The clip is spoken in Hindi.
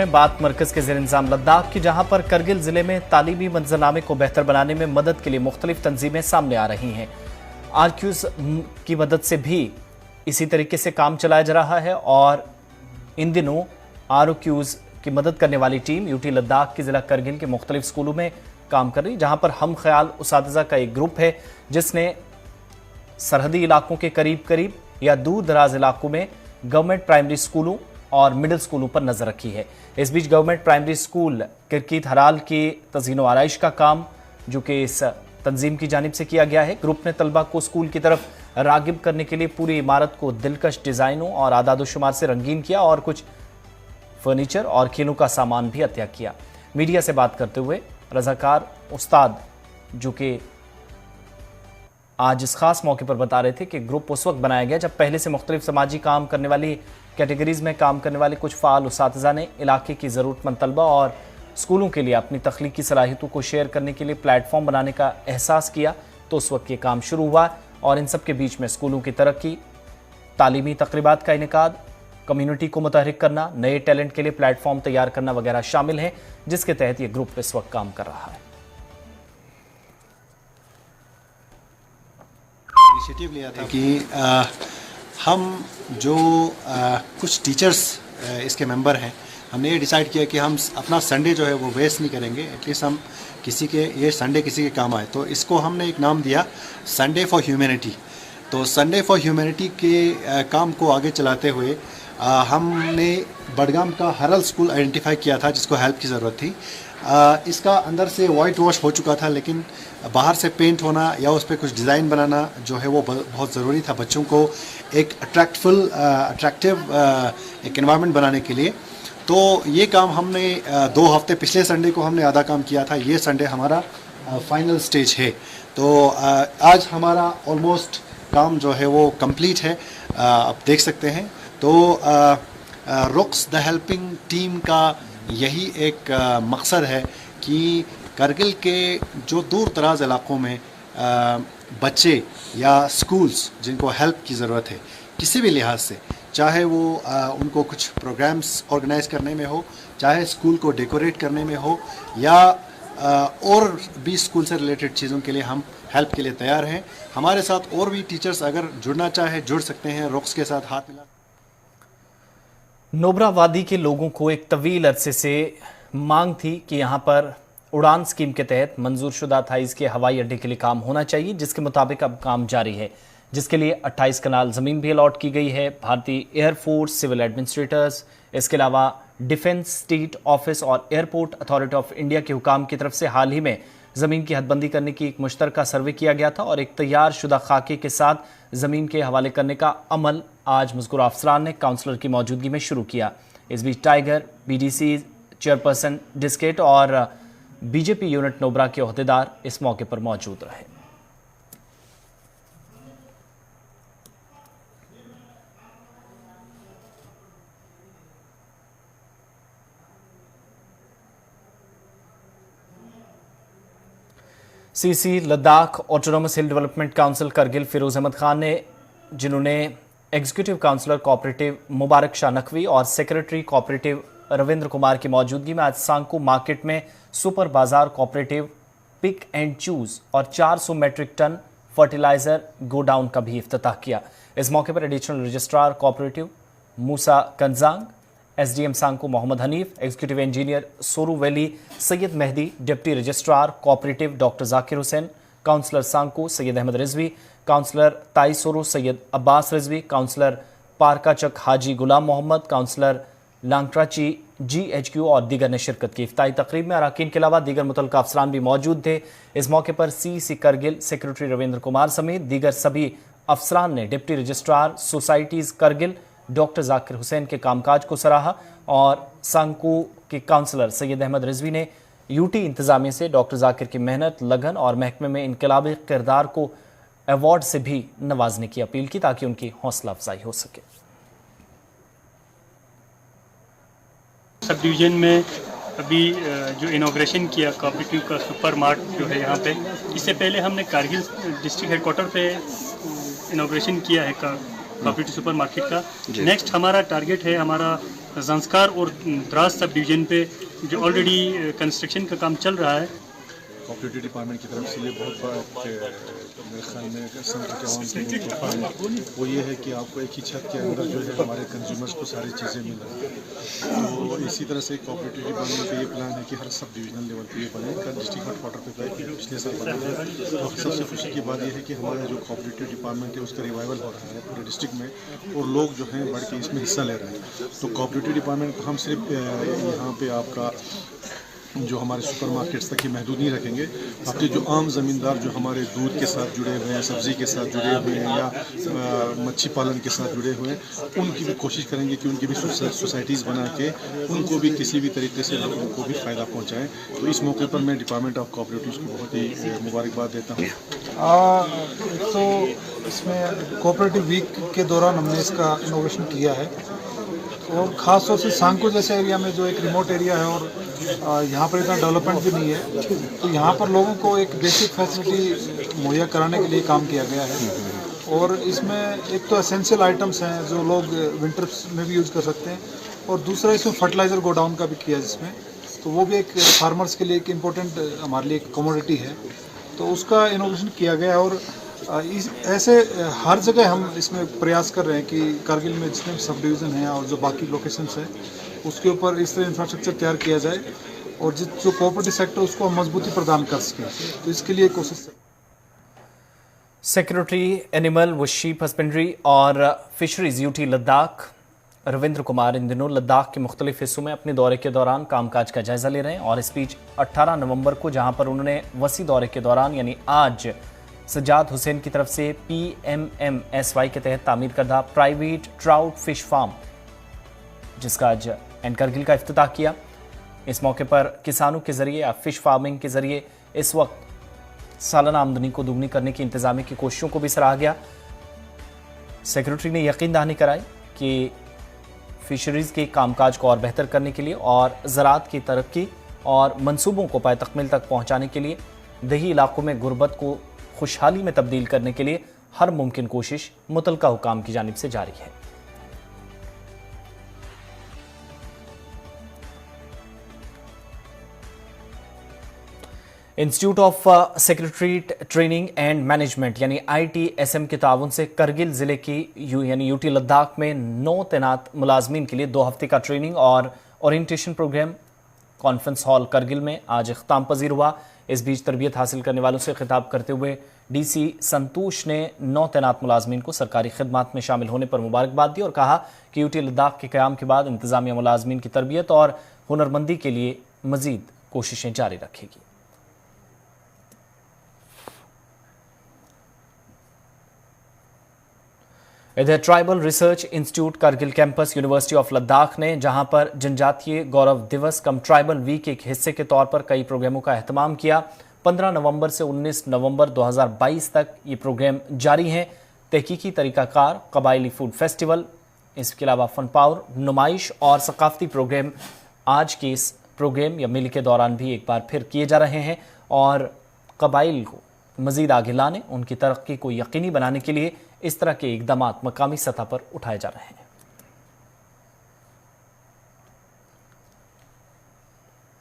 बात मरकज के ज़ेर इंतज़ाम लद्दाख की, जहां पर करगिल जिले में तालीमी मंजरनामे को बेहतर बनाने में मदद के लिए मुख्तलिफ तंजीमें सामने आ रही हैं। आरक्यूज की मदद से भी इसी तरीके से काम चलाया जा रहा है और इन दिनों आरक्यूज की मदद करने वाली टीम यूटी लद्दाख के जिला करगिल के मुख्तलिफ स्कूलों में काम कर रही, जहां पर हम ख्याल उसातिज़ा का एक ग्रुप है जिसने सरहदी इलाकों के करीब करीब या दूर दराज इलाकों में गवर्नमेंट प्राइमरी स्कूलों और मिडिल स्कूलों पर नजर रखी है। इस बीच गवर्नमेंट प्राइमरी स्कूल किरकीत हराल की तज़ीन व आराइश का काम जो कि इस तंजीम की जानिब से किया गया है। ग्रुप ने तलबा को स्कूल की तरफ रागिब करने के लिए पूरी इमारत को दिलकश डिज़ाइनों और आदाद-ओ-शुमार से रंगीन किया और कुछ फर्नीचर और खेलों का सामान भी अतिया किया। मीडिया से बात करते हुए रजाकार उस्ताद जो कि आज इस खास मौके पर बता रहे थे कि ग्रुप उस वक्त बनाया गया जब पहले से मुख्तलिफ समाजी काम करने वाली कैटेगरीज में काम करने वाले कुछ फ़ाल उस्तातिज़ा ने इलाके की ज़रूरतमंद तलबा और स्कूलों के लिए अपनी तख्लीकी सलाहियतों को शेयर करने के लिए प्लेटफॉर्म बनाने का एहसास किया, तो उस वक्त ये काम शुरू हुआ और इन सब के बीच में स्कूलों की तरक्की, तालीमी तकरीबात का इनेकाद, कम्युनिटी को मुतहरिक करना, नए टैलेंट के लिए प्लेटफॉर्म तैयार करना वगैरह शामिल हैं, जिसके तहत ये ग्रुप इस वक्त काम कर रहा है। इनिशिएटिव लिया था कि हम जो कुछ टीचर्स इसके मेंबर हैं, हमने ये डिसाइड किया कि हम अपना संडे जो है वो वेस्ट नहीं करेंगे, एटलीस्ट हम किसी के ये संडे किसी के काम आए। तो इसको हमने एक नाम दिया संडे फॉर ह्यूमैनिटी। तो संडे फॉर ह्यूमैनिटी के काम को आगे चलाते हुए हमने बडगाम का हरल स्कूल आइडेंटिफाई किया था जिसको हेल्प की ज़रूरत थी। इसका अंदर से वाइट वॉश हो चुका था, लेकिन बाहर से पेंट होना या उस पर कुछ डिज़ाइन बनाना जो है वो बहुत ज़रूरी था बच्चों को एक अट्रैक्टिव एक एनवायरनमेंट बनाने के लिए। तो ये काम हमने 2 हफ्ते पिछले संडे को हमने आधा काम किया था, ये संडे हमारा फाइनल स्टेज है। तो आज हमारा ऑलमोस्ट काम जो है वो कंप्लीट है, आप देख सकते हैं। तो रुक्स द हेल्पिंग टीम का यही एक मकसद है कि करगिल के जो दूर दराज इलाकों में बच्चे या स्कूल्स जिनको हेल्प की ज़रूरत है किसी भी लिहाज से, चाहे वो उनको कुछ प्रोग्राम्स ऑर्गेनाइज करने में हो, चाहे स्कूल को डेकोरेट करने में हो, या और भी स्कूल से रिलेटेड चीज़ों के लिए हम हेल्प के लिए तैयार हैं। हमारे साथ और भी टीचर्स अगर जुड़ना चाहे जुड़ सकते हैं, रुक्स के साथ हाथ मिला। नोबरा वादी के लोगों को एक तवील अरसे से मांग थी कि यहाँ पर उड़ान स्कीम के तहत मंजूर शुदा 28 के हवाई अड्डे के लिए काम होना चाहिए, जिसके मुताबिक अब काम जारी है, जिसके लिए 28 कनाल ज़मीन भी अलॉट की गई है। भारतीय एयरफोर्स, सिविल एडमिनिस्ट्रेटर्स, इसके अलावा डिफेंस, स्टेट ऑफिस और एयरपोर्ट अथॉरिटी ऑफ इंडिया के हुकाम की तरफ से हाल ही में ज़मीन की हदबंदी करने की एक मुश्तरका सर्वे किया गया था और एक तैयार शुदा खाके के साथ ज़मीन के हवाले करने का अमल आज मज़कूर अफसरान ने काउंसलर की मौजूदगी में शुरू किया। इस बीच टाइगर, BDC चेयरपर्सन डिस्केट और बीजेपी यूनिट नोबरा के ओहदेदार इस मौके पर मौजूद रहे। CC Ladakh autonomous hill development council Kargil Firoz Ahmed Khan ने, जिन्होंने executive councillor cooperative Mubarak Shah Naqvi और सेक्रेटरी कोऑपरेटिव रविंद्र कुमार की मौजूदगी में आज सांको मार्केट में super Bazaar cooperative pick and choose और 400 मेट्रिक टन फर्टिलाइजर गोडाउन का भी इफ्तिताह किया। इस मौके पर additional registrar cooperative Musa Kanjang, SDM Sankoo Mohammad Hanif, executive engineer Suru Valley Syed Mehdi, deputy registrar cooperative doctor Zakir Hussain, councillor Sankoo Syed Ahmad Rizvi, councillor Tai Suru Syed Abbas Rizvi, councillor Parkachik Haji Ghulam Mohammad, councillor Langtrachi GHQ और दीगर ने शिरकत की। इफ्तारी तकरीब में अराकीन के अलावा दीगर मुतल्लिका अफसरान भी मौजूद थे। इस मौके पर CC करगिल सेक्रेटरी रविंद्र कुमार समेत दीगर सभी अफसरान ने deputy registrar societies Kargil doctor Zakir Hussain के कामकाज को सराहा और सांको के काउंसलर सैयद अहमद रिजवी ने यूटी इंतजामिया से डॉक्टर जाकिर की मेहनत, लगन और महकमे में इनकलाबी किरदार को अवार्ड से भी नवाजने की अपील की ताकि उनकी हौसला अफजाई हो सके। सब डिवीज़न में अभी जो इनॉग्रेशन किया कोऑपरेटिव का सुपर मार्ट जो है यहाँ पे, इससे पहले हमने कारगिल डिस्ट्रिक्ट हेडक्वार्टर पे इनॉग्रेशन किया है कोऑपरेटिव सुपर मार्केट का। नेक्स्ट हमारा टारगेट है हमारा जंस्कार और द्रास सब डिवीज़न पे जो ऑलरेडी कंस्ट्रक्शन का काम चल रहा है। कोऑपरेटिव डिपार्टमेंट की तरफ से ये बहुत बड़ा मेरे ख्याल में सेंटर के आवाम के लिए तोहफा है। वो ये है कि आपको एक ही छत के अंदर जो है हमारे कंज्यूमर्स को सारी चीज़ें मिल रही हैं। तो इसी तरह से कोऑपरेटिव डिपार्टमेंट का ये प्लान है कि हर सब डिविजनल लेवल पे ये बने। कल डिस्ट्रिक्ट हेडक्वार्टर पे पिछले साल बना है। तो सबसे खुशी की बात यह है कि हमारा जो कोऑपरेटिव डिपार्टमेंट है उसका रिवाइवल हो रहा है पूरे डिस्ट्रिक्ट में और लोग जो हैं बढ़ के इसमें हिस्सा ले रहे हैं। तो कोऑपरेटिव डिपार्टमेंट को हम सिर्फ यहाँ पे आपका जो हमारे सुपर मार्केट्स तक ही महदूद नहीं रखेंगे। आपके जो आम ज़मींदार जो हमारे दूध के साथ जुड़े हुए हैं, सब्ज़ी के साथ जुड़े हुए हैं या मच्छी पालन के साथ जुड़े हुए हैं, उनकी भी कोशिश करेंगे कि उनकी भी सोसाइटीज़ बना के उनको भी किसी भी तरीके से उनको भी फ़ायदा पहुँचाएँ। तो इस मौके पर मैं डिपार्टमेंट ऑफ कोऑपरेटिव्स को बहुत ही मुबारकबाद देता हूँ। तो इसमें कोऑपरेटिव वीक के दौरान हमने इसका इनोवेशन किया है और ख़ास तौर से सांको जैसे एरिया में जो एक रिमोट एरिया है और यहाँ पर इतना डेवलपमेंट भी नहीं है, तो यहाँ पर लोगों को एक बेसिक फैसिलिटी मुहैया कराने के लिए काम किया गया है। और इसमें एक तो एसेंशियल आइटम्स हैं जो लोग विंटर्स में भी यूज़ कर सकते हैं और दूसरा इसमें फर्टिलाइज़र गोडाउन का भी किया जिसमें, तो वो भी एक फार्मर्स के लिए एक इम्पोर्टेंट हमारे लिए एक कमोडिटी है, तो उसका इनोवेशन किया गया। और ऐसे हर जगह हम इसमें प्रयास कर रहे हैं कि कारगिल में जितने भी सब डिवीज़न हैं और जो बाकी लोकेशंस हैं उसके ऊपर इस तरह इंफ्रास्ट्रक्चर तैयार किया जाए और जो कोऑपरेटिव सेक्टर उसको हम मजबूती प्रदान कर सकें, तो इसके लिए कोशिश। सेक्रेटरी एनिमल व शीप हस्बेंड्री और फिशरीज यूटी लद्दाख रविंद्र कुमार इन दिनों लद्दाख के मुख्तलिफ हिस्सों में अपने दौरे के दौरान कामकाज का जायजा ले रहे हैं और इस बीच 18 नवंबर को जहां पर उन्होंने वसी दौरे के दौरान यानी आज सज्जाद हुसैन की तरफ से PMMSY के तहत तामीर करदा प्राइवेट ट्राउट फिश फार्म जिसका आज एंड करगिल का इफ्तिताह किया। इस मौके पर किसानों के जरिए या फिश फार्मिंग के जरिए इस वक्त सालाना आमदनी को दुगनी करने की इंतजामी की कोशिशों को भी सराहा गया। सेक्रेटरी ने यकीन दहानी कराई कि फिशरीज के कामकाज को और बेहतर करने के लिए और ज़राअत की तरक्की और मंसूबों को पाए तकमील तक पहुंचाने के लिए दही इलाकों में गुर्बत को खुशहाली में तब्दील करने के लिए हर मुमकिन कोशिश मुतलका हुकाम की जानिब से जारी है। Institute of secretariat training and management यानी ITSM के ताउन से करगिल जिले की यानी यूटी लद्दाख में 9 तैनात मुलाजमीन के लिए 2 हफ्ते का ट्रेनिंग और orientation programme conference hall Kargil में आज इख्तिताम पजीर हुआ। इस बीच तरबियत हासिल करने वालों से खिताब करते हुए DC संतोष ने 9 तैनात मुलाजमीन को सरकारी खिदमत में शामिल होने पर मुबारकबाद दी और कहा कि यूटी लद्दाख के क़याम के बाद इंतजामिया मुलाजमीन की तरबियत और हुनरमंदी के लिए मजीद कोशिशें जारी रखेगी। इधर tribal research institute Kargil campus university of Ladakh ने जहां पर जनजातीय गौरव दिवस कम ट्राइबल वीक के एक हिस्से के तौर पर कई प्रोग्रामों का एहतमाम किया। 15 नवंबर से 19 नवंबर 2022 तक ये प्रोग्राम जारी हैं। तहकीकी तरीकाकार, कबायली फूड फेस्टिवल, इसके अलावा फन पावर, नुमाइश और सकाफती प्रोग्राम आज के इस प्रोग्राम या मिल के दौरान भी एक बार फिर किए जा रहे हैं और कबाइल को मजीद आगे लाने, उनकी तरक्की को यकीनी बनाने के लिए इस तरह के इकदाम मकामी सतह पर उठाए जा रहे हैं।